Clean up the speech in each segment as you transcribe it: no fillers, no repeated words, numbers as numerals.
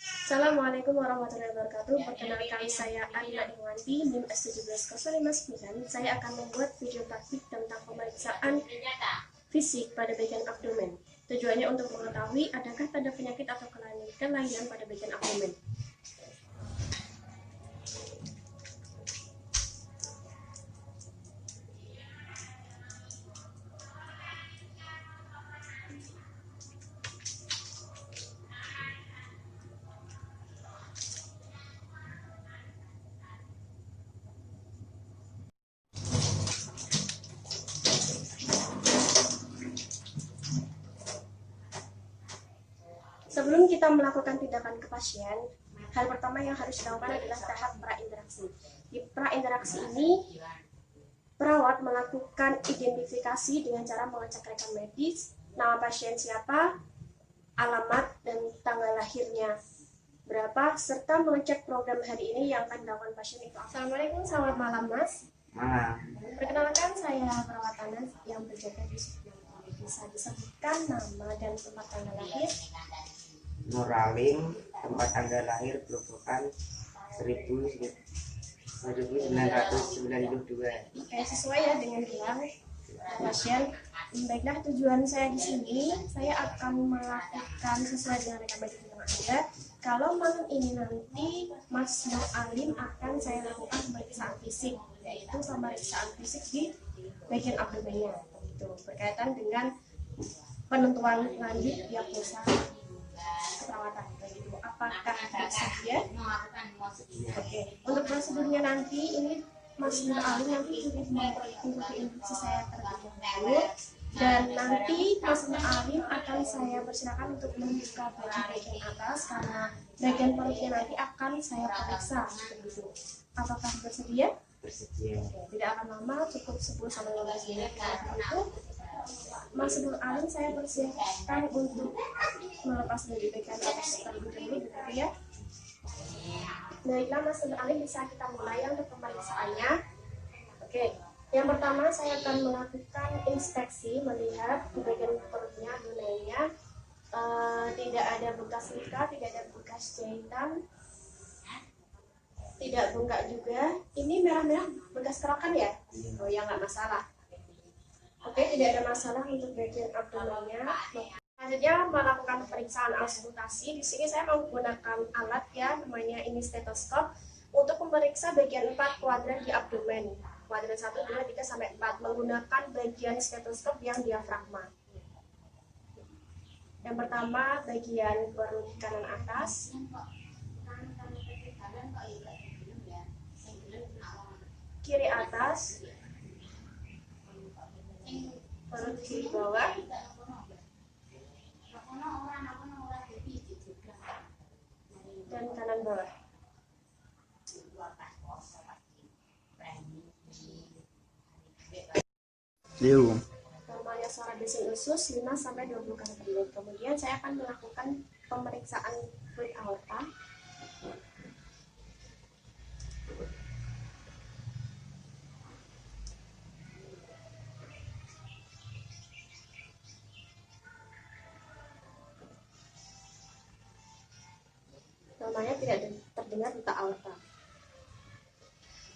Assalamualaikum warahmatullahi wabarakatuh. Perkenalkan saya Anna Iwanti, NIM S17059. Saya akan membuat video praktik tentang pemeriksaan fisik pada bagian abdomen. Tujuannya untuk mengetahui adakah tanda penyakit atau kelainan pada bagian abdomen. Sebelum kita melakukan tindakan ke pasien, hal pertama yang harus dilakukan adalah tahap prainteraksi. Di prainteraksi ini, perawat melakukan identifikasi dengan cara mengecek rekam medis, nama pasien siapa, alamat dan tanggal lahirnya berapa, serta mengecek program hari ini yang akan dilakukan pasien itu. Assalamualaikum, selamat malam Mas. Malam. Perkenalkan, saya perawat Anas yang berjaga di sebelah kiri. Bisa disebutkan nama dan tempat tanggal lahir? Nuralim, tempat tanggal lahir Grobogan 1992. Oke, sesuai ya dengan gelar pasien. Baiklah, tujuan saya di sini, saya akan melakukan sesuai dengan rekam medis yang ada. Kalau malam ini nanti Mas Nuralim akan saya lakukan pemeriksaan fisik, yaitu pemeriksaan fisik di bagian abdomennya, itu berkaitan dengan penentuan lanjut diagnosa keperawatan. Begitu. Apakah bersedia? Oke. Untuk prosedurnya nanti ini Mas Nuralim nanti ikuti instruksi saya terlebih dahulu, dan nanti Mas Nuralim akan saya persilakan untuk membuka baju bagian atas karena bagian perutnya nanti akan saya periksa. Begitu. Apakah bersedia? Bersedia. Oke, tidak akan lama, cukup 10-15 menit. Itu Mas Nuralim saya persiapkan untuk melepas dari bagian atas terlebih dahulu, begitu ya. Baiklah Mas Nuralim, bisa kita mulai untuk pemeriksaannya. Oke, yang pertama saya akan melakukan inspeksi, melihat di bagian perutnya, abdomennya, tidak ada bekas luka, tidak ada bekas jahitan, tidak bengkak juga. Ini merah-merah bekas kerokan ya? Oh ya, nggak masalah. Oke, tidak ada masalah untuk bagian abdomennya. Selanjutnya melakukan pemeriksaan auskultasi. Di sini saya menggunakan alat ya, namanya ini stetoskop, untuk memeriksa bagian 4 kuadran di abdomen. Kuadran 1, 2, 3, sampai 4 menggunakan bagian stetoskop yang diafragma. Yang pertama bagian perut kanan atas, kiri atas, perut kiri bawah, dan kanan bawah. Normalnya suara desing usus 5-20 kali per menit. Kemudian saya akan melakukan pemeriksaan fluid aorta. Namanya tidak terdengar detak aorta.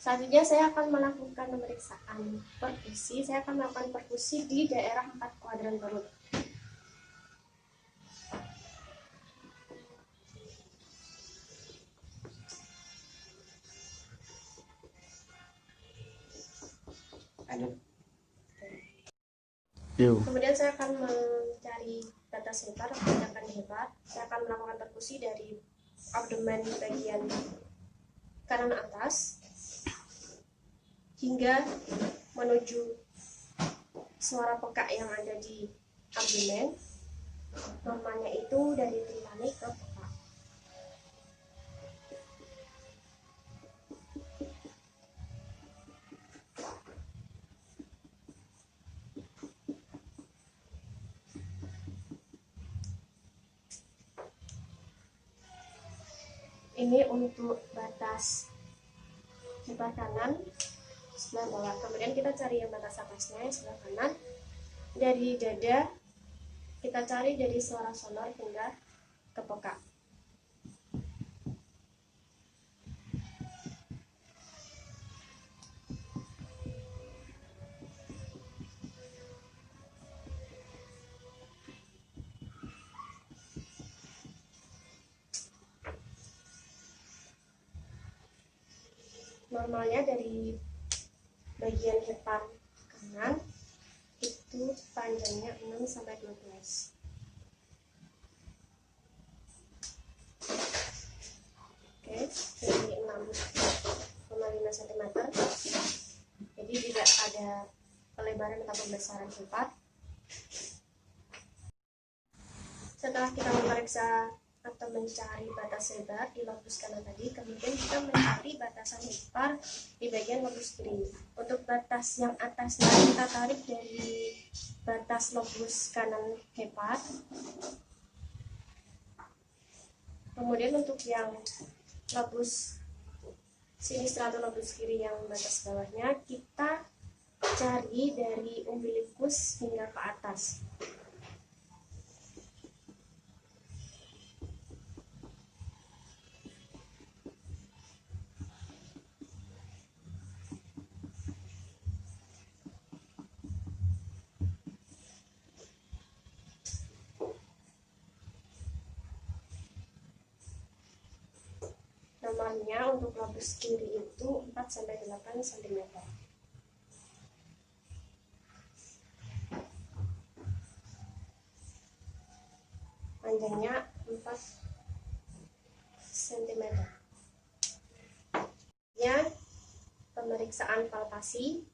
Selanjutnya saya akan melakukan pemeriksaan perfusi. Saya akan melakukan perfusi di daerah 4 kuadran perut. Kemudian saya akan mencari batas hepat atau tindakan hepat. Saya akan melakukan perfusi dari abdomen bagian kanan atas hingga menuju suara pekak yang ada di abdomen. Normalnya itu dari timpani ke pekak. Ini untuk batas sebelah kanan, sebelah bawah. Kemudian kita cari yang batas atasnya yang sebelah kanan. Dari dada kita cari dari suara sonor hingga ke pekak. normalnya dari bagian depan kanan itu panjangnya 6 sampai 12. Oke, jadi 6,5 cm. Jadi tidak ada pelebaran atau pembesaran hepat. Setelah kita memeriksa atau mencari batas lebar di lobus kanan tadi, kemudian kita mencari batasan hepar di bagian lobus kiri. Untuk batas yang atasnya kita tarik dari batas lobus kanan hepar. Kemudian untuk yang lobus sinistra atau lobus kiri yang batas bawahnya, kita cari dari umbilikus hingga ke atas. Normalnya untuk lobus kiri itu 4-8 cm. Panjangnya 4 cm. Ya, pemeriksaan palpasi.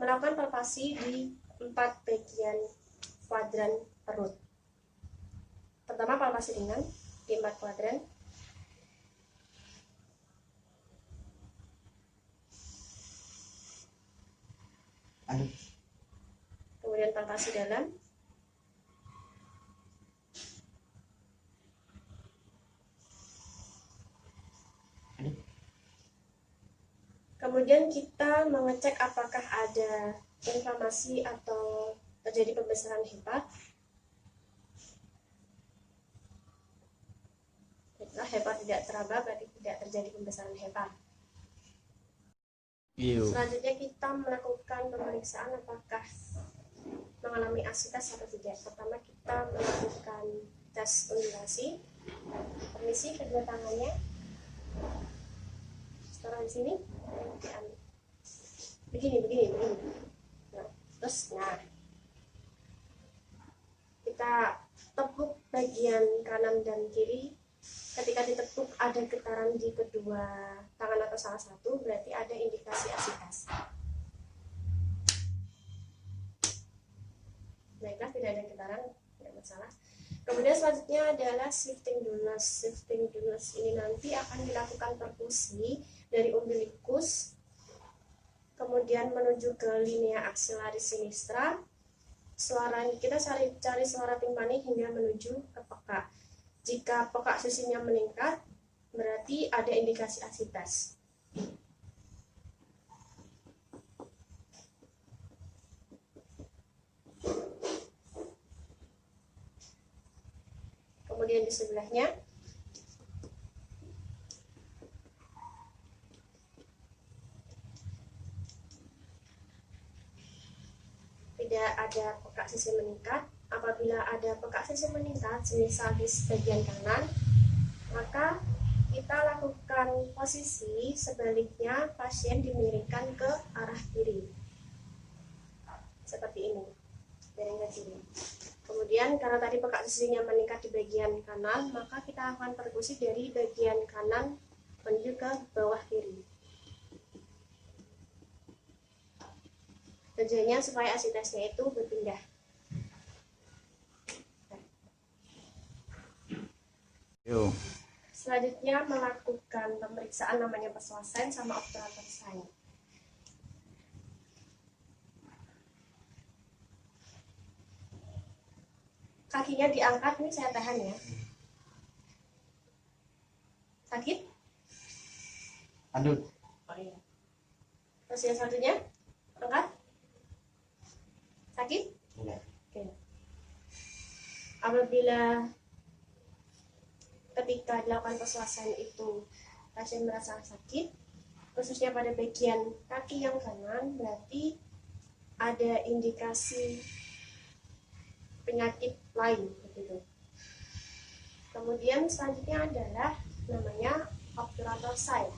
Melakukan palpasi di 4 bagian kuadran perut. Pertama, palpasi ringan di 4 kuadran. Kemudian palpasi dalam. Kemudian kita mengecek apakah ada inflamasi atau terjadi pembesaran hepat. Setelah hepat tidak teraba, berarti tidak terjadi pembesaran hepat. Selanjutnya kita melakukan pemeriksaan apakah mengalami asitas atau tidak. Pertama kita melakukan tes undulasi. Permisi, kedua tangannya taruh di sini, begini. Nah, terus, kita tepuk bagian kanan dan kiri. Ketika ditepuk ada getaran di kedua tangan atau salah satu, berarti ada indikasi asitas. Baiklah, tidak ada getaran, tidak masalah. Kemudian selanjutnya adalah shifting dulnus. Shifting dulnus ini nanti akan dilakukan perkusi dari umbilikus, kemudian menuju ke linea axillaris sinistra. Kita cari suara timpani hingga menuju ke peka. Jika peka susinya meningkat, berarti ada indikasi asitas. Kemudian di sebelahnya, tidak ada peka sisi meningkat. Apabila ada peka sisi meningkat, semisal di bagian kanan, maka kita lakukan posisi sebaliknya, pasien dimiringkan ke arah kiri. Seperti ini, miring ke kiri. Kemudian karena tadi peka sisinya meningkat di bagian kanan, maka kita akan perkusi dari bagian kanan menuju ke bawah kiri. Tujuannya supaya asitasnya itu berpindah. Selanjutnya melakukan pemeriksaan namanya personal sign sama obturator sign. Kakinya diangkat, ini saya tahan ya. Sakit? Aduh. Terus yang satunya, angkat. Sakit? Tidak. Oke. Apabila ketika dilakukan persuasan itu pasien merasa sakit, khususnya pada bagian kaki yang kanan, berarti ada indikasi penyakit lain begitu. Kemudian selanjutnya adalah namanya obturator sign.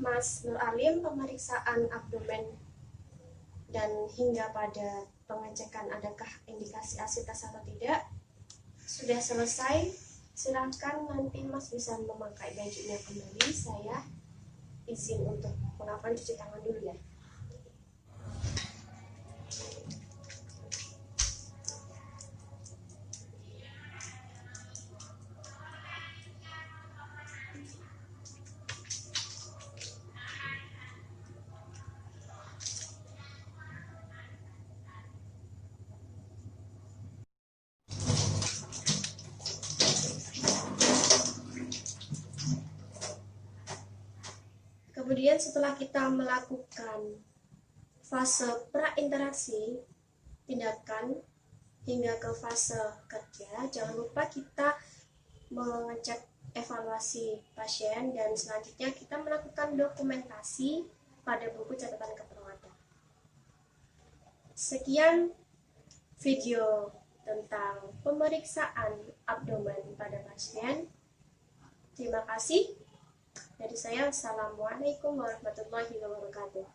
Mas Nur Alim pemeriksaan abdomen dan hingga pada pengecekan adakah indikasi asitas atau tidak sudah selesai. Silahkan nanti Mas bisa memakai bajunya kembali. Saya izin untuk melakukan cuci tangan dulu ya. Kemudian setelah kita melakukan fase prainteraksi tindakan hingga ke fase kerja, jangan lupa kita mengecek evaluasi pasien dan selanjutnya kita melakukan dokumentasi pada buku catatan keperawatan. Sekian video tentang pemeriksaan abdomen pada pasien. Terima kasih. Dari saya, Assalamualaikum warahmatullahi wabarakatuh.